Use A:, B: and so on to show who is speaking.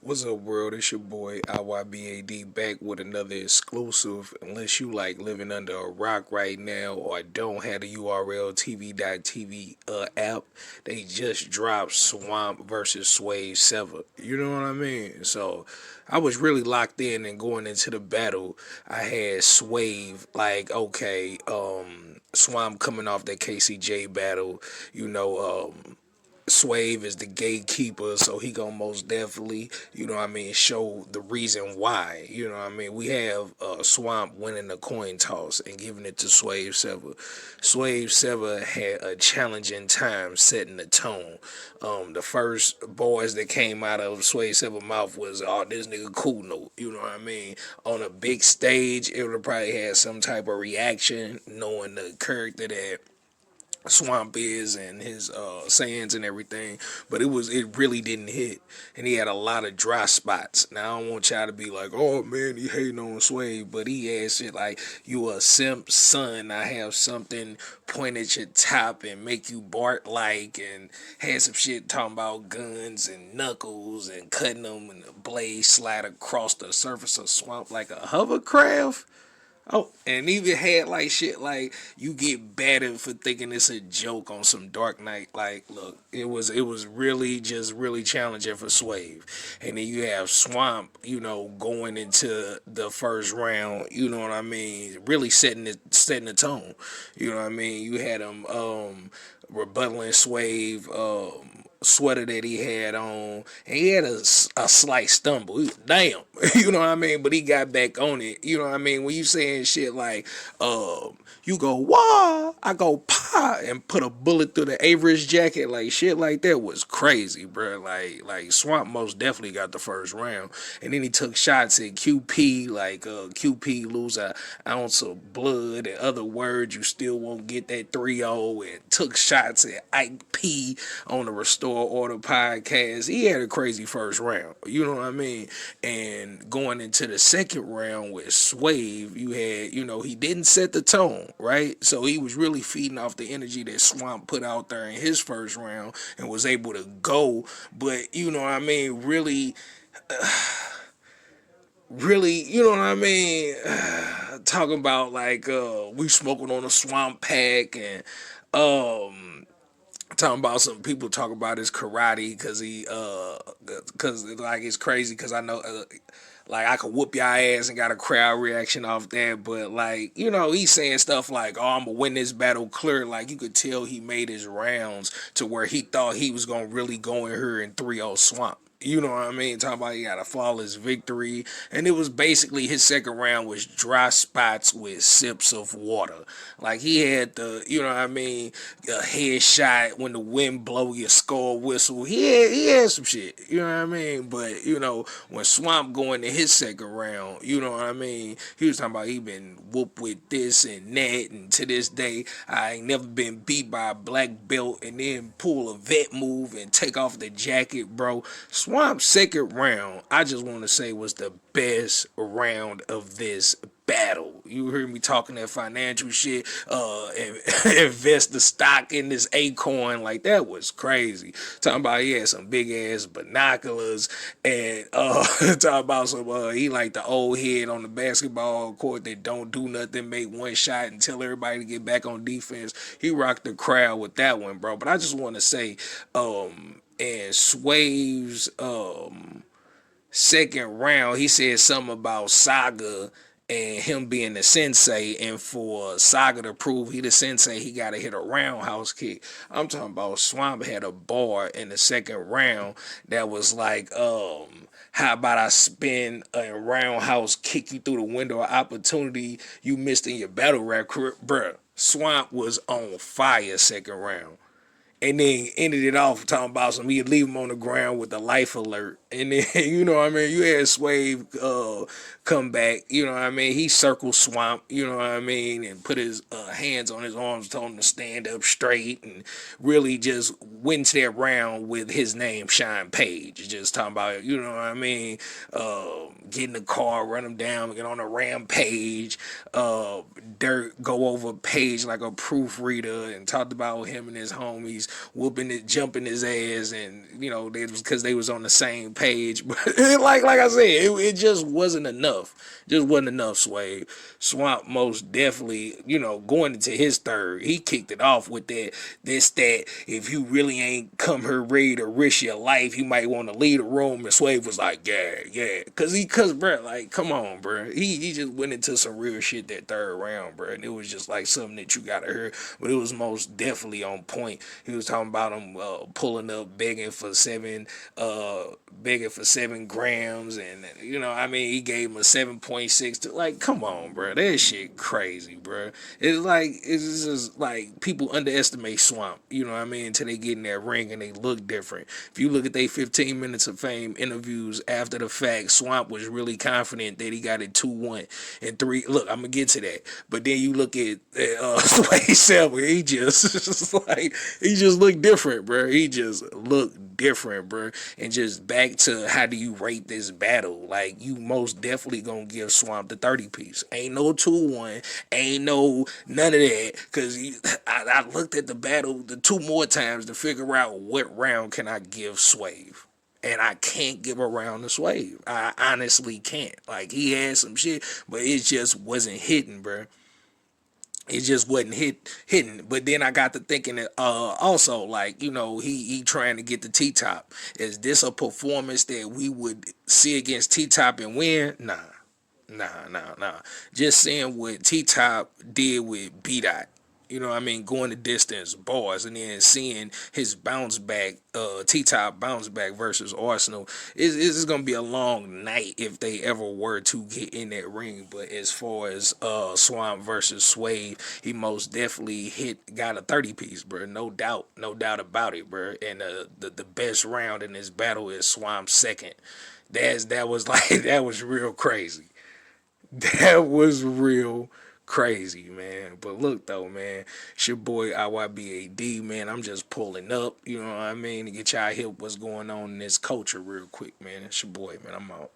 A: What's up, world? It's your boy IYBAD back with another exclusive. Unless you like living under a rock right now or don't have the urltv.tv app, they just dropped Swamp versus Swave Sevah. You know what I mean? So I was really locked in and going into the battle. I had Swave like okay, Swamp coming off that KCJ battle. You know, Swave is the gatekeeper, so he gonna most definitely, show the reason why. We have Swamp winning the coin toss and giving it to Swave Sevah. Swave Sevah had a challenging time setting the tone. The first boys that came out of Swave Sevah's mouth was, "Oh, this nigga cool note." You know what I mean? On a big stage, it would have probably had some type of reaction, knowing the character that Swamp is and his sayings and everything, but it really didn't hit, and he had a lot of dry spots. Now I don't want y'all to be like, "Oh man, he hating on Sway," but he had shit like, "You a simp son, I have something point at your top and make you bark like," and had some shit talking about guns and knuckles and cutting them and the blade slide across the surface of Swamp like a hovercraft. Oh, and even had like shit like you get battered for thinking it's a joke on some Dark Knight. Like, look, it was really just really challenging for Swave, and then you have Swamp, going into the first round. You know what I mean? Really setting the tone. You know what I mean? You had him rebuttaling Swave. Sweater that he had on, and he had a slight stumble. Damn, you know what I mean? But he got back on it. You know what I mean? When you saying shit like, you go wah, I go pa, and put a bullet through the Average jacket, like shit like that was crazy, bro. Like Swamp most definitely got the first round, and then he took shots at QP, like QP lose a ounce of blood. In other words, you still won't get that 3-0, and took shots at Ike P on the Restore Order podcast. He had a crazy first round. You know what I mean? And going into the second round with Swave, you had, he didn't set the tone, right? So he was really feeding off the energy that Swamp put out there in his first round and was able to go. But, really, really, talking about like we smoking on a swamp pack and talking about some people talk about his karate because like it's crazy because I know like I could whoop your ass and got a crowd reaction off that, but like he's saying stuff like, "Oh, I'm gonna win this battle clear." Like you could tell he made his rounds to where he thought he was gonna really go in here and 3-0 Swamp. You know what I mean? Talking about he got a flawless victory. And it was basically his second round was dry spots with sips of water. Like he had a headshot when the wind blow your skull whistle. He had some shit. You know what I mean? But, when Swamp going to his second round, you know what I mean? He was talking about he been whooped with this and that, and to this day I ain't never been beat by a black belt, and then pull a vet move and take off the jacket, bro. Swamp's second round, I just want to say, was the best round of this battle. You heard me talking that financial shit, invest the stock in this acorn, like that was crazy. Talking about he had some big ass binoculars and talking about some he like the old head on the basketball court that don't do nothing, make one shot and tell everybody to get back on defense. He rocked the crowd with that one, bro. But I just want to say, and Swave's second round, he said something about Saga and him being the sensei, and for Saga to prove he the sensei, he gotta hit a roundhouse kick. I'm talking about Swamp had a bar in the second round that was like, how about I spin a roundhouse kick you through the window of opportunity you missed in your battle rap career, bruh. Swamp was on fire second round, and then ended it off talking about some he'd leave him on the ground with a life alert. And then you had Swave come back, he circled Swamp, and put his hands on his arms, told him to stand up straight, and really just went to that round with his name Shine Page, just talking about, get in the car, run him down, get on a rampage, Dirt go over Page like a proofreader, and talked about him and his homies whooping it, jumping his ass, and they was because they was on the same page. But like I said, it just wasn't enough. Just wasn't enough. Swamp most definitely, going into his third, he kicked it off with that. If you really ain't come here ready to risk your life, you might want to leave the room. And Swave was like, yeah, cause bro, like, come on, bro. He just went into some real shit that third round, bro, and it was just like something that you gotta hear. But it was most definitely on point. He was talking about him pulling up, begging for 7 grams, and he gave him a 7.6. Like, come on, bro, that shit crazy, bro. It's just like people underestimate Swamp, until they get in that ring and they look different. If you look at their 15 minutes of fame interviews after the fact, Swamp was really confident that he got it 2-1 and 3. Look, I'm gonna get to that, but then you look at Swave Sevah, he just looked different, bro. He just looked different, bro. And just back to how do you rate this battle? Like, you most definitely gonna give Swamp the 30 piece. Ain't no 2-1, ain't no none of that. Cause I looked at the battle the 2 more times to figure out what round can I give Swave. And I can't give a round to Swave. I honestly can't. Like, he had some shit, but it just wasn't hitting, bro. It just wasn't hitting. But then I got to thinking that also, like, he trying to get the T Top. Is this a performance that we would see against T Top and win? Nah. Nah. Just seeing what T Top did with B Dot. Going the distance, bars, and then seeing his bounce back, T Top bounce back versus Arsenal. It's gonna be a long night if they ever were to get in that ring. But as far as Swamp versus Swave, he most definitely got a 30 piece, bro. No doubt about it, bro. And the best round in this battle is Swamp's second. That was like that was real crazy. That was real crazy, man. But look though, man, it's your boy IYBAD, man. I'm just pulling up, to get y'all hip what's going on in this culture real quick, man. It's your boy, man. I'm out.